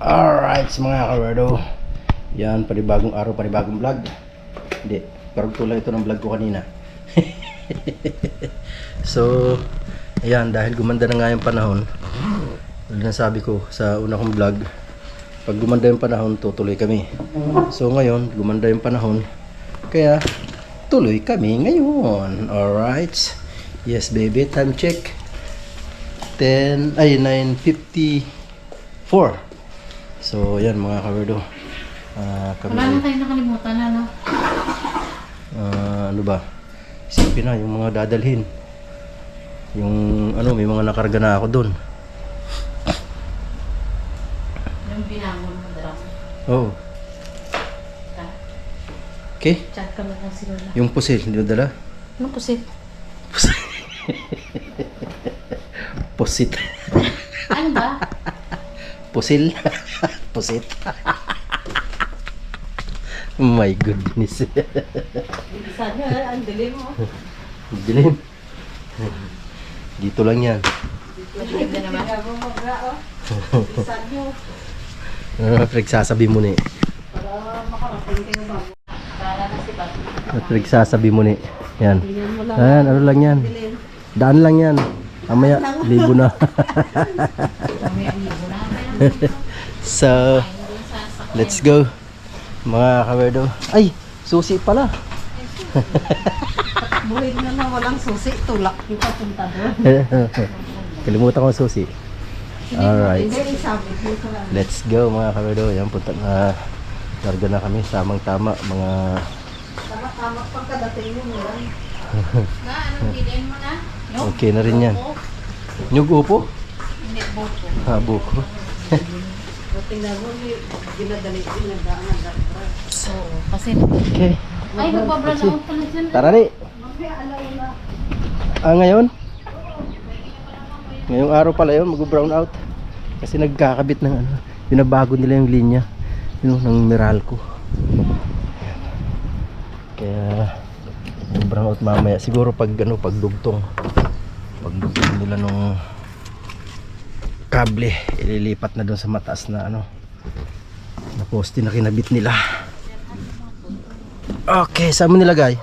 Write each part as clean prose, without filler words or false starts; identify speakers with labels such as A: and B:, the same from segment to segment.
A: Alright mga kawerdo, yan, panibagong araw, panibagong vlog. Hindi, parang tulad ito ng vlog ko kanina. So, ayan, dahil gumanda na nga yung panahon, sabi ko sa una kong vlog, pag gumanda yung panahon, tutuloy kami. So ngayon, gumanda yung panahon, kaya tuloy kami ngayon. Alright, yes baby, time check 9:54. So yan mga kawerdo, kami,
B: wala na tayong nakalimutan na, no?
A: ano ba, isipin na yung mga dadalhin, yung ano, may mga nakarga na ako doon.
B: Yung binangon mo, drum.
A: Oh, okay,
B: Chat ka mo si Lola.
A: yung pusil, hindi mo dala?
B: Ano po si?
A: Pusit.
B: Ano ba?
A: Pusil. Pusit. My goodness.
B: Sana, ang dilim mo.
A: Dilim. Dito lang yan.
B: Madilim na naman.
A: Pinagsasabi mo ni.
B: Para makarating kayo ba? Para na si Bato.
A: Pinagsasabi mo ni. Yan. Yan, ano lang yan. Daan lang yan. Amaya, libo na.
B: Kami ang libo na.
A: So, let's go. Mga kawerdo. Ay, susi pala.
B: Buhay na walang susi. Tulak yung papunta doon.
A: Kalimutan ko ang susi. Alright.
B: Hindi, sabi ko sa
A: Let's go mga kawerdo. Yan, punta na. Larga na kami. Samang tama. Mga
B: tama pagkadating mo lang. Na, anong bilhin mo na?
A: okay na rin yan. Nyug upo?
B: Hindi, boko.
A: Ha, buko.
B: Buti na mo, ginadali din nagdaan. Oo, kasi
A: Okay.
B: ay, magpa-brown out pala dyan.
A: Tara ni. Ngayon? Ngayong araw pala yun, mag-brown out. Kasi nagkakabit ng ano, binabago nila yung linya. Yun, ng Meralco. Ayan. Kaya, mag-brown out mamaya. Siguro pag ano, pagdugtong. Pagdugtong nila nung kable, ililipat na doon sa mataas na ano, na poste na kinabit nila. Okay, saan mo nilagay?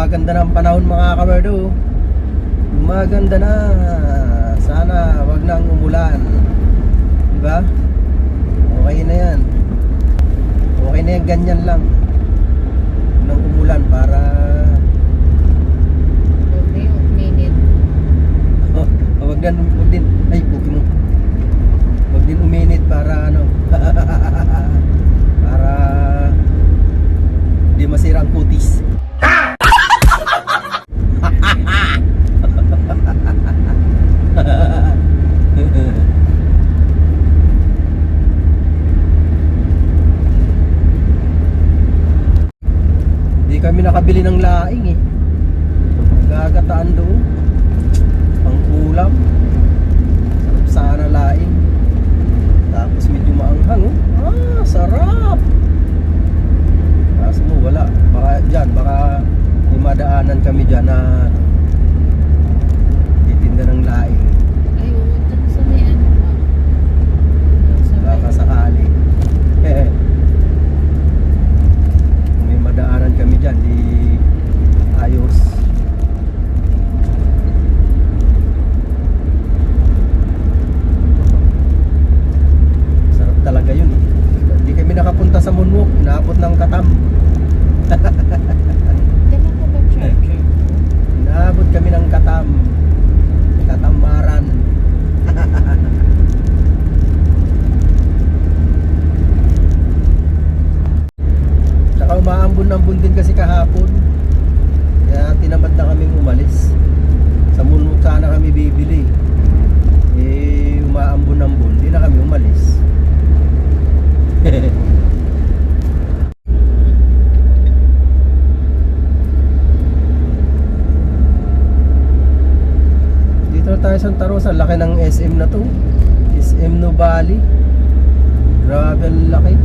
A: Gumaganda na ang panahon mga kabardo. Gumaganda na. Sana wag nang umulan. Diba? Okay na yan. Okay na yan, ganyan lang. Nang umulan para wag din ay puki mo. Wag din uminit para ano. Para di masira ang kutis. Di kami nakabili ng laing eh. Gagataan doon. Ang ulam. Sarap sana laing. Tapos medyo maanghang oh. Ah, sarap. Kaso mo wala. Baka dyan, baka may madaanan kami dyan na titinda ng laing.
B: Ay, umunta sa may ano pa.
A: Baka sakali. Kung may madaanan kami dyan, di ayos. Sarap talaga yun eh. Di kami nakapunta sa Moonwalk, naabot ng Katam.
B: Dala ko ba charger?
A: Naabot kami ng Katam. Katamaran. Tsaka umaambon-ambon din kasi kahapon. Kaya tinamad na kaming umalis. Sa Moonwalk sana kami bibili. Eh umaambon-ambon, di na kami umalis. Dito na tayo sa Santa Rosa. Laki ng SM na to. SM Nubali. Grabe ang laki.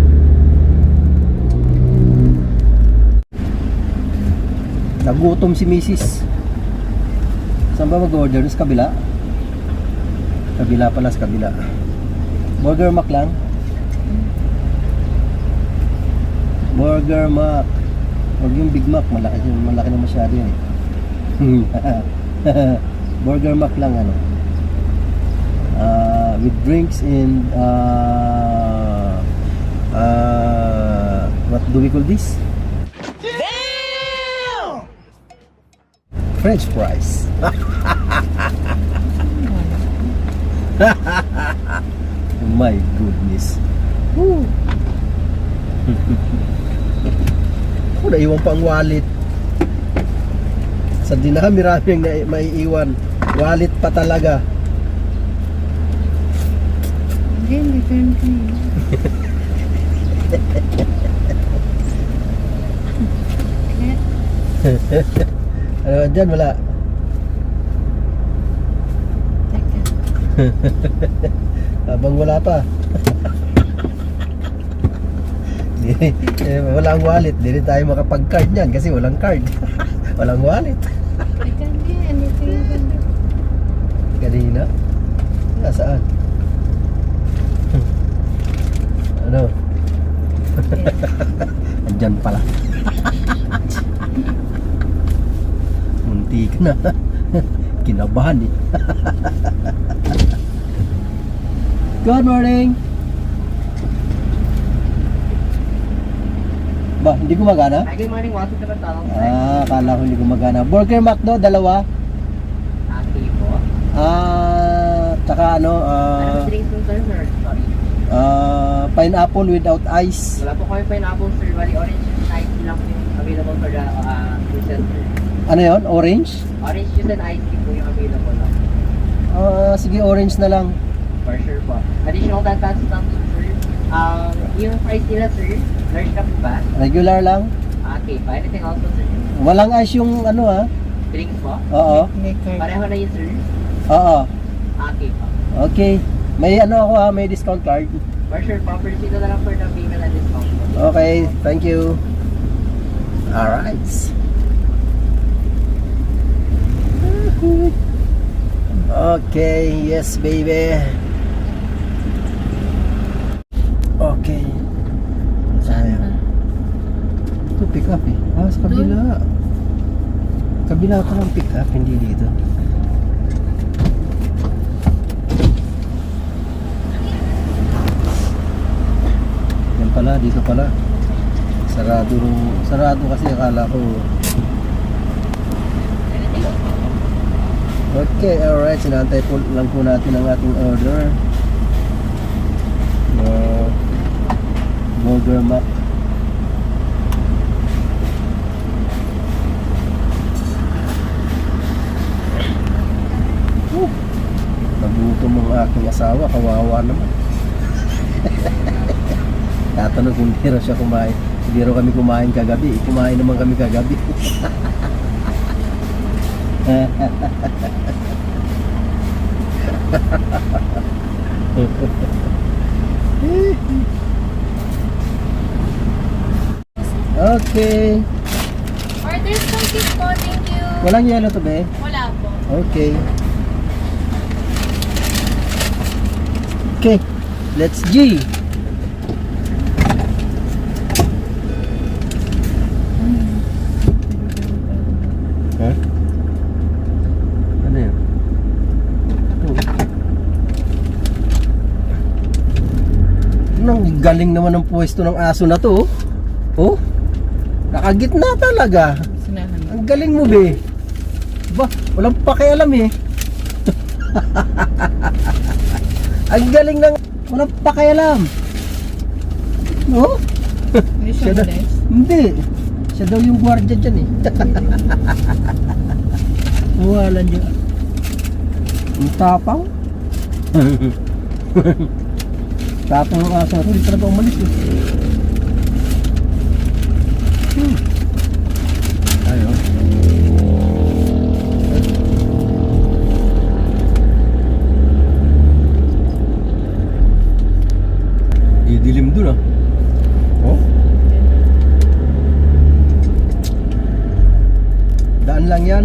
A: Nagutom si Mrs. Saan ba mag-order? Sa kabila? Kabila pala, sa kabila. Burger Mac lang? Burger Mac. Huwag yung Big Mac. Malaki na masyado yun eh. Burger Mac lang ano. With drinks and what do we call this? French fries. My goodness. Woo. Ako naiwan pa ang wallet. Sa dinami-raming na maiiwan. Wallet pa talaga.
B: Hindi
A: Ano dyan? Wala.
B: Teka.
A: Habang wala pa. Wala ang wallet. Hindi rin tayo makapag-card niyan kasi walang card. Walang wallet.
B: Teka, hindi. Anything you can do.
A: Kanina? Nasaan? Ano? Andyan pala. Muntik na. Kinabahan eh. Good morning. Ba, hindi gumagana?
C: Hi, good morning. Welcome to McDonald's.
A: Akala ko hindi gumagana. Burger McDo, dalawa.
C: Okay po.
A: Tsaka ano,
C: Anong drinks mo, sir? Sorry.
A: pineapple without ice.
C: Wala po kami pineapple, sir. Bali, orange juice and ice tea lang po yung available for the juice and sir.
A: Ano yon? Orange?
C: Orange juice and ice tea po yung available lang.
A: Sige, orange na lang.
C: For sure po. Additional 10 pesos lang po, sir. Yung fries nila, sir, large na po ba?
A: Regular lang.
C: Okay pa. Anything else po, sir?
A: Walang ice yung ano
C: Drinks po?
A: Oo.
B: May card.
C: Pareho na yun, sir.
A: Oo.
C: Okay po.
A: Okay. May ano ako may discount card.
C: For sure po. Proceed na lang for the payment and discount po.
A: Okay, thank you. Alright. Okay, yes baby. Okay.
B: Saan ba?
A: Ito pick up eh. Sa kabila. Kabila pa ng pick up, hindi dito. Yan pala, dito pala. Sarado kasi akala ko. Okay, alright. Sinantay po lang po natin ang ating order. Burger Mac. Nagutom ang aking asawa, kawawa naman. Tatanong kung hindi raw siya kumain. Hindi raw kami kumain kagabi. Kumain naman kami kagabi. Okay.
D: Order some cake po, thank you.
A: Walang yelo to, be?
D: Wala po.
A: Okay. Okay. Let's G. Huh? Ano yun? Oh. Nang galing naman ng pwesto ng aso na to. Oh. Nakagitna talaga.
B: Sinahan.
A: Ang galing mo, be. Ba, walang pakialam eh. Ang galing ng walang pakialam. No?
B: Hindi siya
A: daw-
B: bless.
A: Hindi. Siya daw yung gwardiya dyan eh. Wala niya. Ang tapang. Tapang ng aso na to. Hindi talaga umalis eh. Ayun. Didilim dun ah. Oh. Daan lang yan.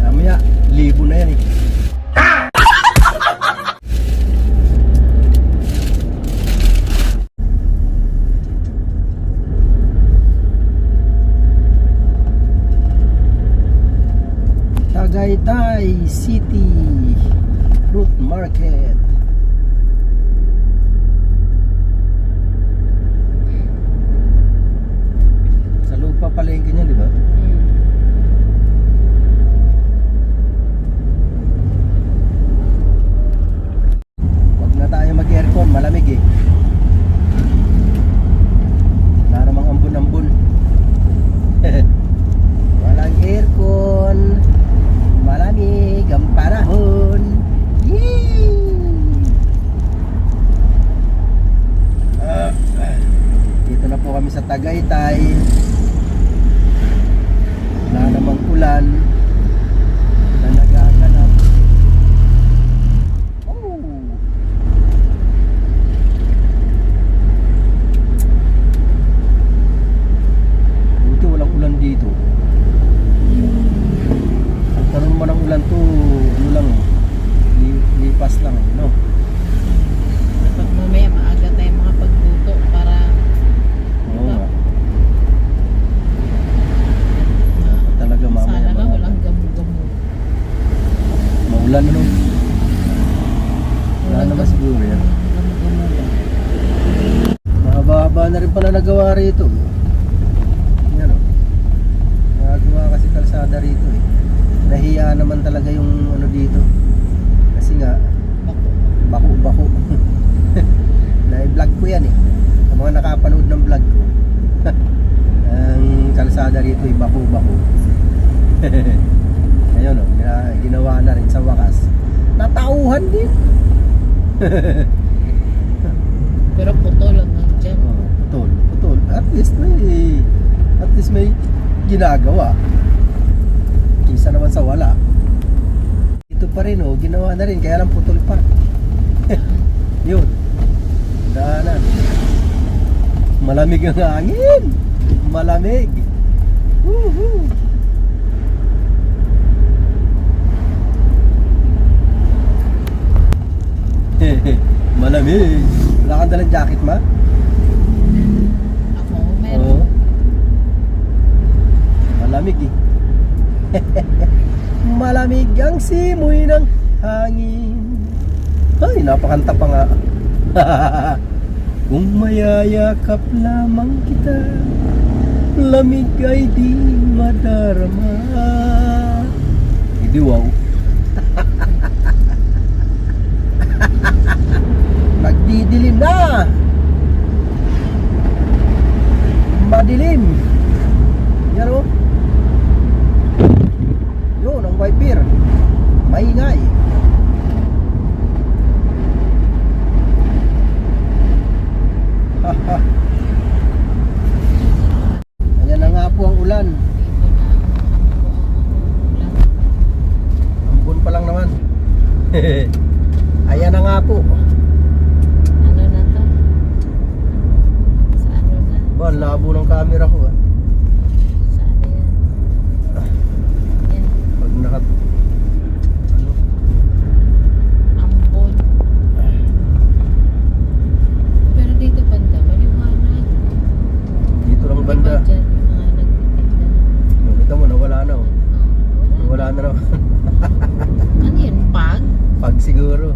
A: Mamaya, libo na yan eh. Tagaytay City Fruit Market. Sa loob pa palengke niya, di ba? Huwag na tayo mag-aircon, malamig eh. Wala namang ambon-ambon. Walang aircon. Malamig ang panahon. Yee! Dito na po kami sa Tagaytay. Wala namang ulan na nagaganap. Oh! Buti walang ulan dito. Karoon mo ng ulan to, ano lang, lipas lang, no?
B: Dapat mamaya maaga tayo makapagluto para
A: Oo nga. Dapat talaga mamaya.
B: sana lang
A: maaga.
B: walang gamu-gamu.
A: Maulan na nun. Wala naman siguro yan.
B: Gamu-gamu lang.
A: Mahaba-haba na rin pala nagawa rito. Yan o. Nagawa kasi kalsada rito eh. Nahiya naman talaga yung ano dito. Kasi nga, bako-bako. Na-vlog ko yan eh. Sa mga nakapanood ng vlog ko. Ang kalsada rito ay bako-bako. Ayun o, ginawa na rin sa wakas. Natauhan din.
B: Pero putol lang nandyan.
A: Oh, putol. At least may ginagawa. Kisa naman sa wala. Ito pa rin oh, ginawa na rin, kaya lang putol pa. Yun. Daanan. Malamig ang hangin. Malamig. Woohoo. Malamig. Wala kang dalang jacket, ma?
B: Ako, meron.
A: Oo. Malamig eh. Malamig ang simoy ng hangin. Ay, napakanta pa nga. Kung mayayakap lamang kita, lamig ay di madarama. Hindi wow. Nagdidilim na. Madilim. Yan o. Yun ang wiper. Maingay. Haha. Ayan na nga po ang ulan. Ambon pa lang naman. Ayan na nga po.
B: Ano na to? Sa ano na?
A: Ba, ang labo ng camera ko ah.
B: Sa ano yan? Yan.
A: Pag nakat... Ano?
B: Ambon. Pero dito banda, maliwanag.
A: Dito lang banda.
B: Diba dyan yung mga nagtitinda?
A: Nakita mo, nawala na oh.
B: Oh, wala.
A: Nawala na naman.
B: Ano yun? Pag?
A: Pag siguro.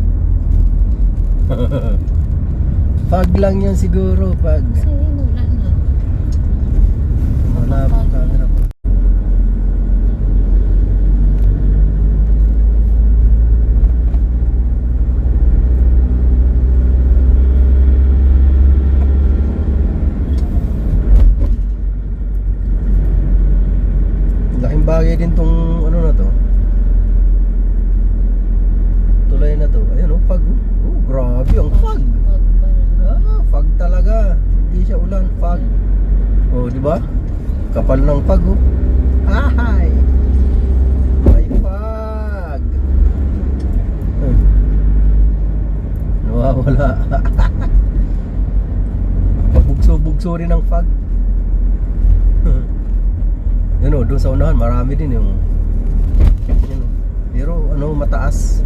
A: Pag lang yun siguro. Pag.
B: Kasi wala na.
A: Wala po camera ko. Laking bagay din tong ano na to. Tulay na to. Ayan oh, fog. Oh, grabe ang fog.
B: Pag pa na.
A: Fog talaga. Hindi siya ulan, fog. Oh, di ba? Kapal ng fog oh. Ahay. May fog. Nawawala. Pabugso-bugso rin ang fog. Yun o, doon sa unahan marami din yung yun o. Pero ano, mataas.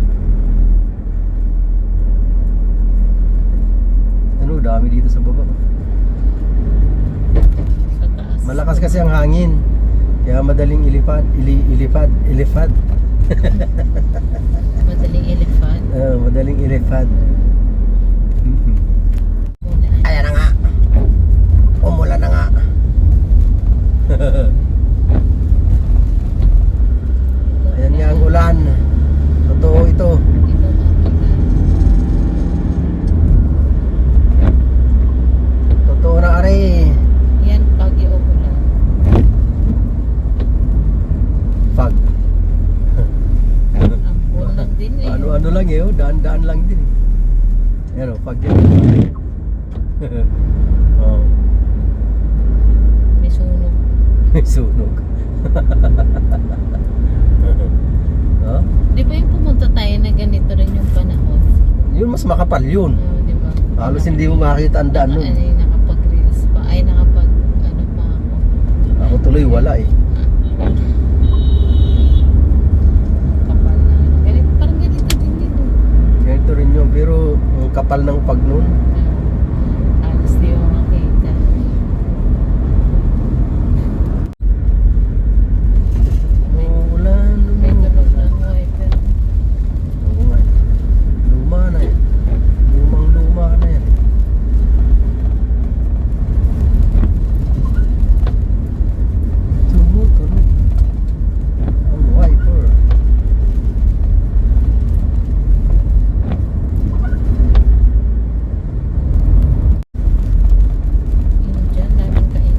A: Ano, dami dito sa baba.
B: Sa taas.
A: Malakas kasi ang hangin. Kaya madaling ilipad. Ilipad.
B: Madaling elephant.
A: Madaling ilipad.
B: Ulan.
A: Ayan na nga. Umulan na nga. Ayan nga ang ulan. Totoo ito.
B: Dito makita.
A: Totoo na are.
B: Yan pag yung ulan.
A: Fog.
B: Ambon lang din eh.
A: Ano lang eh, oh. Daan-daan lang din. Ayan o, fog yan. Oh,
B: May sunog.
A: sunog. Oh,
B: Di ba yung pumunta tayo na ganito rin yung panahon?
A: yun mas makapal yun.
B: Oo, di ba?
A: Halos hindi mo makita ang daan nun.
B: Ano yung nakapag-reels pa? Ay, nakapag ano pa ako.
A: Ako tuloy wala eh.
B: Kapal na. Ganito, parang ganito din dito.
A: Ganito rin yun, pero ang kapal ng pag nun.
B: Halos di mo makita.
A: Ulan.
B: May tunog ng wiper.
A: Oo nga. Luma na yan. Lumang-luma na yan. Tumutunog ang wiper.
B: Yun dyan, daming kain.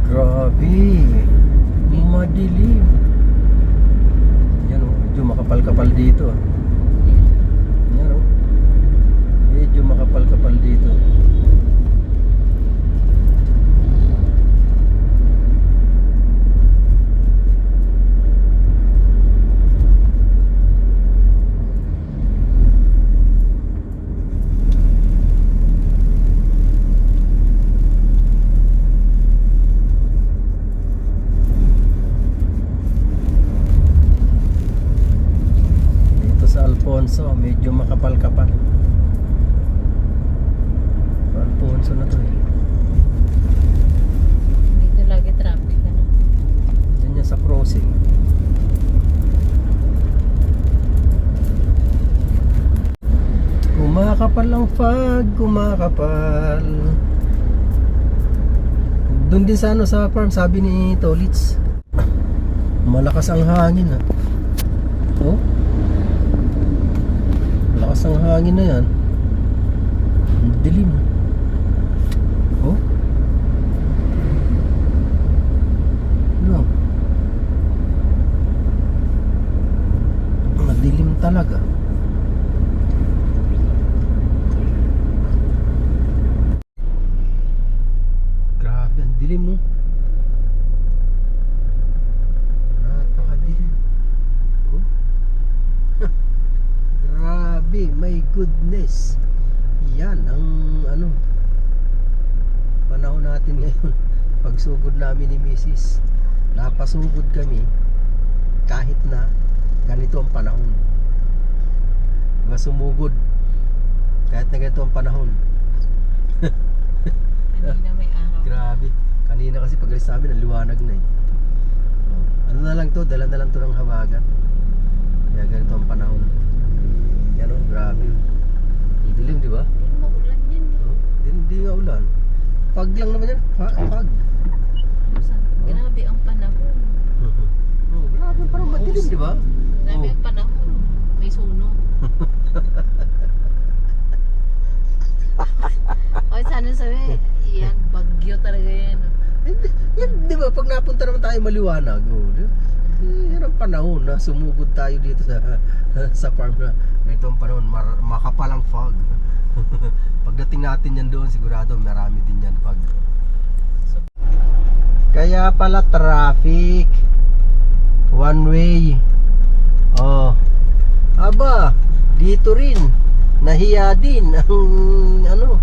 A: Grabe. Madilim. Yan o, medyo makapal-kapal dito. Yan o. Medyo makapal-kapal dito. Alfonso, medyo makapal-kapal. Alfonso na to eh.
B: Dito lagi traffic, ano?
A: Diyan yan sa crossing. Kumakapal ang fog, kumakapal. Doon din sa ano sa farm, sabi ni Tolits, malakas ang hangin ah. Oh? Malakas ang hangin na yan. Ang dilim. Oh? Ano? Madilim talaga. Grabe, ang dilim mo. Napakadilim. Oh? Grabe, my goodness. Yan ang ano panahon natin ngayon. Pagsugod namin ni Mrs. Napasugod kami kahit na ganito ang panahon. Diba sumugod kahit na ganito ang panahon.
B: Kanina may araw.
A: Grabe. Kanina kasi pag alis namin, ang liwanag na eh. Oh, ano na lang to, dala na lang to ng habagat. Kaya ganito ang panahon. Yan o, grabe. Ang dilim, di ba?
B: Hindi maulan yan.
A: Oh, hindi nga ulan. Pag lang naman yan. Pag.
B: Grabe ang panahon.
A: Oh, grabe, parang madilim, di ba?
B: Grabe
A: Oh.
B: ang panahon. May sunog. O sana sabi, yan, bagyo talaga yan.
A: Hindi, yan, di ba? Pag napunta naman tayo maliwanag, oh, yan ang panahon na sumugod tayo dito sa sa farm na ito ang panahon, makapalang fog. Pagdating natin yan doon, sigurado marami din yan fog. Kaya pala traffic, one way. Oh, aba, dito rin nahiya din ang ano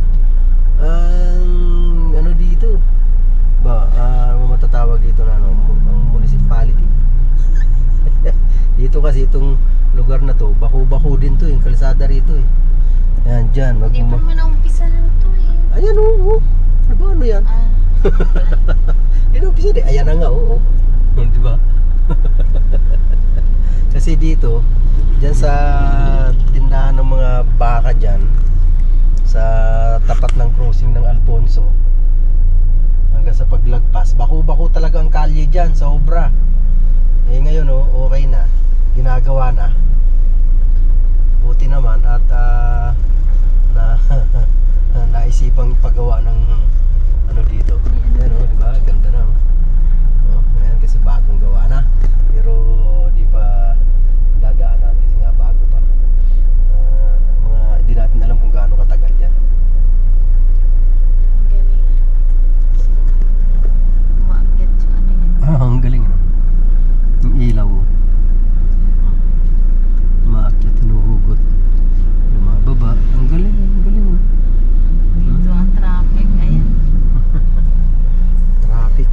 A: dito ba, ano matatawag dito na ano, ang municipality. Dito kasi itong lugar na to, bako-bako din to eh, kalsada rito eh. Yan, dyan,
B: Hindi pa naman umpisa lang to eh.
A: ayan oo, ano ba, ano yan? Inumpisa din, ayan na nga, oo. Di ba? Kasi dito, dyan sa tindahan ng mga baka dyan, sa tapat ng crossing ng Alfonso, hanggang sa paglagpas, bako-bako talaga ang kalye dyan, sa obra. Eh ngayon okay na, ginagawa na. Buti naman at naisipang paggawa ng ano dito. Ayan di ba? Ganda na ayan, kasi bagong gawa na. Pero di pa dadaanan kasi nga bago pa. Hindi natin alam kung gaano katagal yan.
B: Ang galing. Umaakyat yung ano yan.
A: Ang galing no? Yung ilaw maakyat, hinuhugot, lumababa. Ang galing, ang galing no?
B: Dito ang traffic. Ayan.
A: Traffic.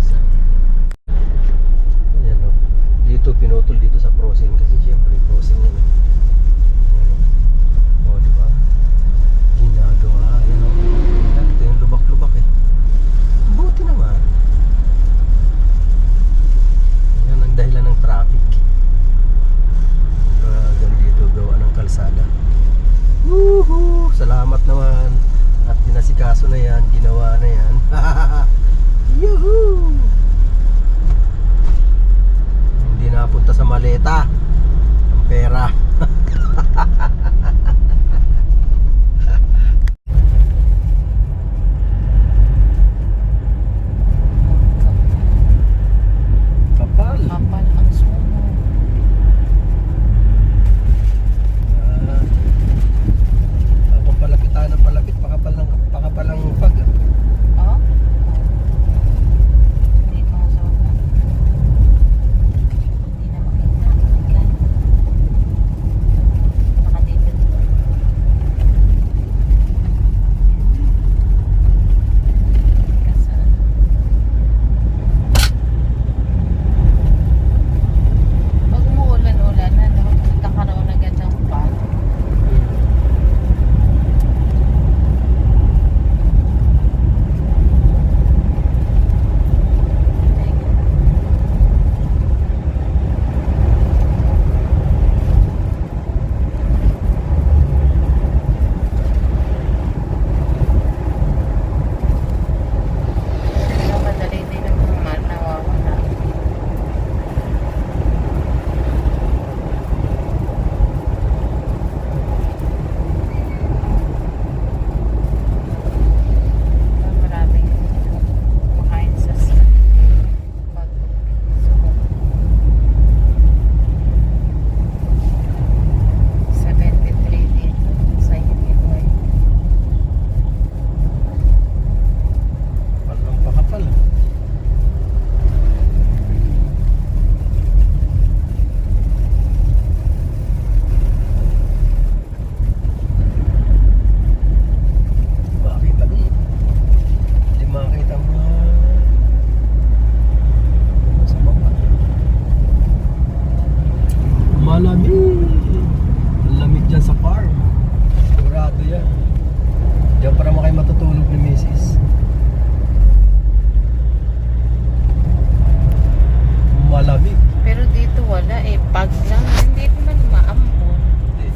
B: Pero dito wala eh. Pag lang. Hindi naman maambon.
A: Hindi.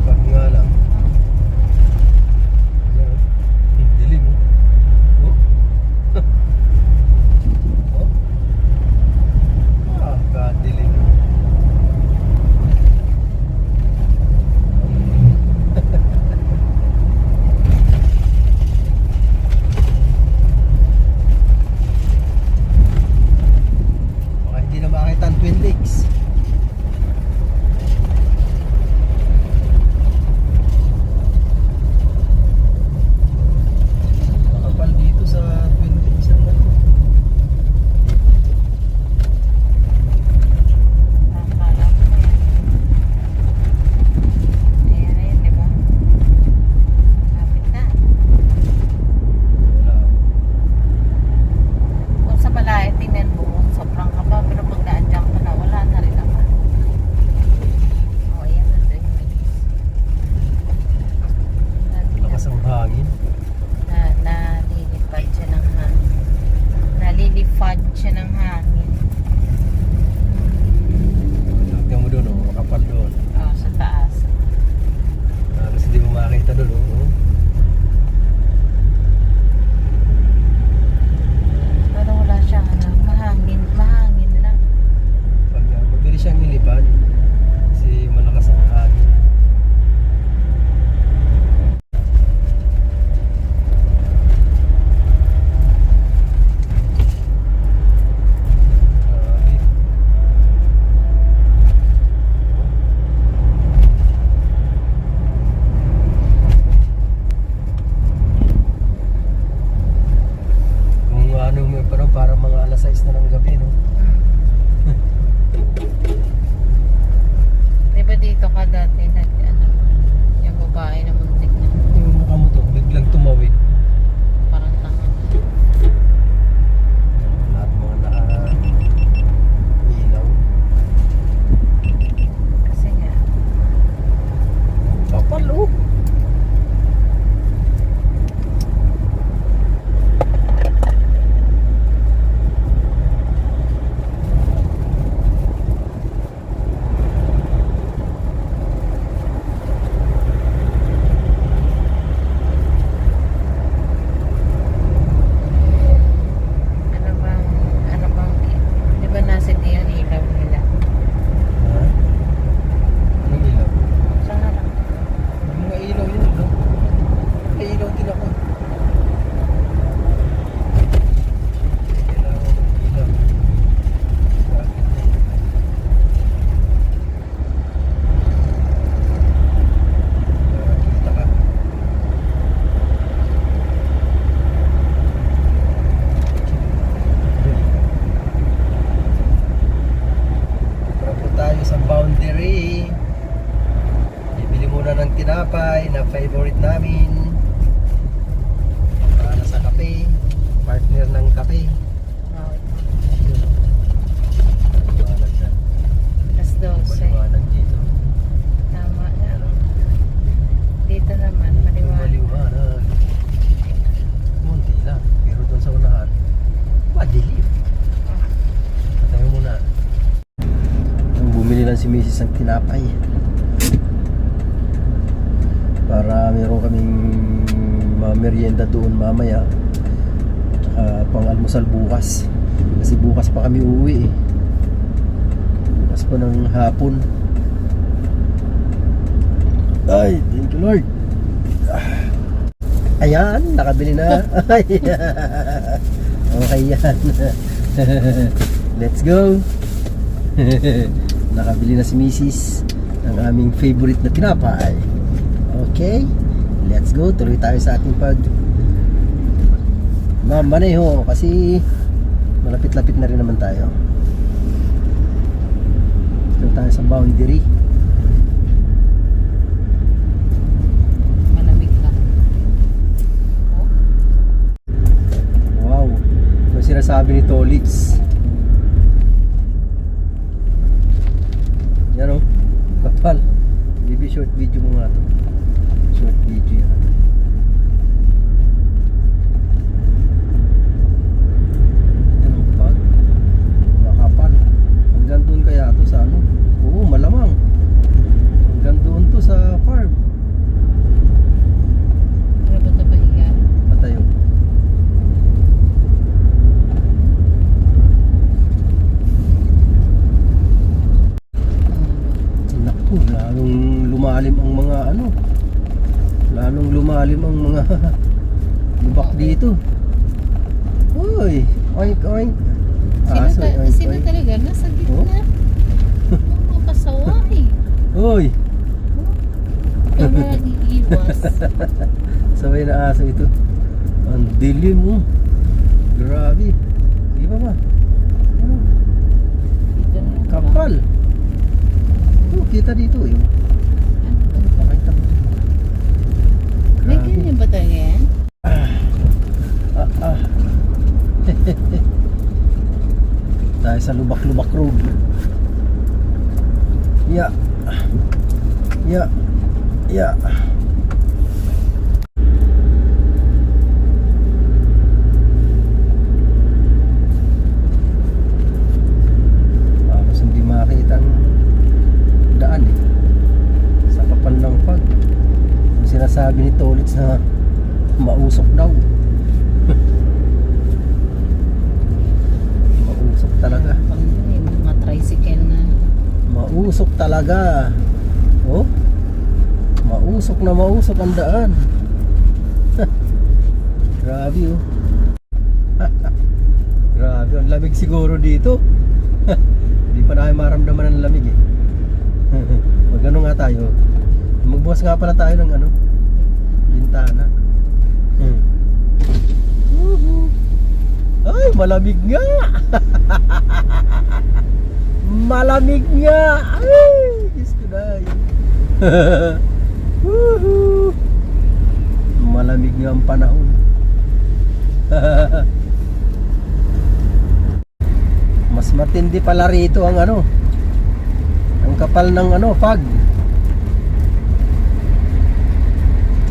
A: Pag nga lang. Ayan, oh. Dilim oh. Oh. Oh. Ah, kadilim. Baka hindi na makita ang Twin Lakes. Makapal dito sa Twin Lakes ang ano.
B: Akala ko na yan. Ayan, ayan, di ba? Kapit na.
A: Wala.
B: Kung sa malayo, tingnan mo, sobrang kaba. Pero pag naadyan ka na, wala na rin naman. O, ayan na doon.
A: Lakas ang hangin.
B: Nalilipad siya ng hangin. Nalilipad siya ng hangin.
A: Tingnan mo doon, oh, makapal doon.
B: O, sa taas.
A: Halos hindi mo makita doon, oh.
B: Pero wala siyang ano, mahangin lang.
A: Pag mabilis siyang ilipad, kasi malakas ang hangin. Grabe. Kung ano mo parang mga alas 6 na ng gabi, no?
B: Diba dito ka dati ano, yung babae na muntik na
A: Yung nakamotor, biglang tumawid.
B: parang tanga.
A: Lahat mga naka-ilaw.
B: Kasi nga,
A: Kapal, oh!
B: ano bang, di ba nasa di yung ilaw nila?
A: Ha? Anong ilaw?
B: Saan nga lang?
A: Yung mga ilaw yun, no? May ilaw din ako. Kailangan ko ng ilaw. Bakit na yun? Nakakita ka. Tara po tayo sa boundary. Bibili muna ng tinapay na favorite namin. Para sa kape. Partner ng kape.
B: Wow,
A: Maliwanag na.
B: alas 12.
A: Maliwanag dito.
B: Tama na. Dito naman, maliwanag.
A: Maliwanag. Munti lang. Pero doon sa unahan, madilim. Patayo muna. Bumili lang si Mrs. ng tinapay. Para meron kaming merienda doon mamaya. Tsaka pang almusal bukas. Kasi bukas pa kami uuwi eh. Bukas pa ng hapon. Ay, thank you Lord. Ayan, nakabili na. Okay yan. Let's go. Nakabili na si Mrs. ng aming favorite na tinapay. Okay, let's go. Tuloy tayo sa ating mamaneho kasi malapit-lapit na rin naman tayo. Tuloy tayo sa boundary.
B: Malamig lang. Oh,
A: Wow, ito sinasabi ni Tolix. Yan o, kapal. Baby, short video mo nga to. Short video yan. Yan o, kapal. Makapal. Hanggang doon kaya lumalim ang mga ano. Lalong lumalim ang mga lubak dito. Uy, oink oink. Aso, oink
B: Sino
A: oink.
B: talaga? Nasa gitna.
A: Oh?
B: Oo, kasawa eh.
A: Uy,
B: Kaya mo nag-iiwas.
A: sabay na aso ito. Ang dilim mo. Grabe. Di ba ba? Ano?
B: Dito na lang.
A: Kapal. Oh, kita dito yun. Pakita mo.
B: May
A: Grabe.
B: ganyan ba talaga yan?
A: Tayo sa lubak-lubak road. Ya. Ya. Ya. Halos hindi makita ang daan eh. Sa kapal ng pag. Ang sinasabi ni Tolitz na mausok daw. Mausok talaga.
B: Pang yun, mga tricycle na.
A: Mausok talaga. Oh? Mausok na mausok ang daan. Grabe oh. Grabe, ang lamig siguro dito. Hindi pa na maramdaman ang lamig eh. Magano nga tayo. Magbukas nga pala tayo ng ano, bintana. Woohoo. Ay, malamig nga. Malamig nga. Ay, Diyos ko na. Woohoo. Malamig nga ang panahon. Mas matindi pala rito ang ano, ang kapal ng ano, fog.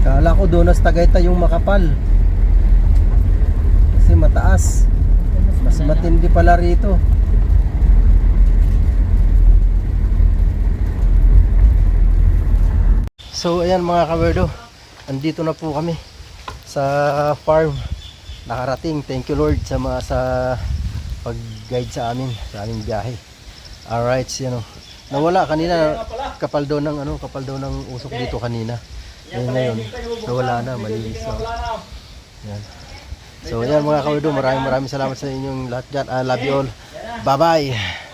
A: Kala ko doon sa Tagaytay yung makapal. Kasi mataas. Mas matindi pala rito. So ayan mga kawerdo, andito na po kami sa farm. Nakarating. Thank you Lord sa mga sa pag-guide sa aming biyahe. Alright, you know. Nawala kanina, kapal daw ng ano, kapal daw ng usok dito kanina. Ngayon, nawala na, malinis na. Yan. So ayan mga kawerdo, maraming salamat sa inyong lahat dyan. I love you all. Bye bye.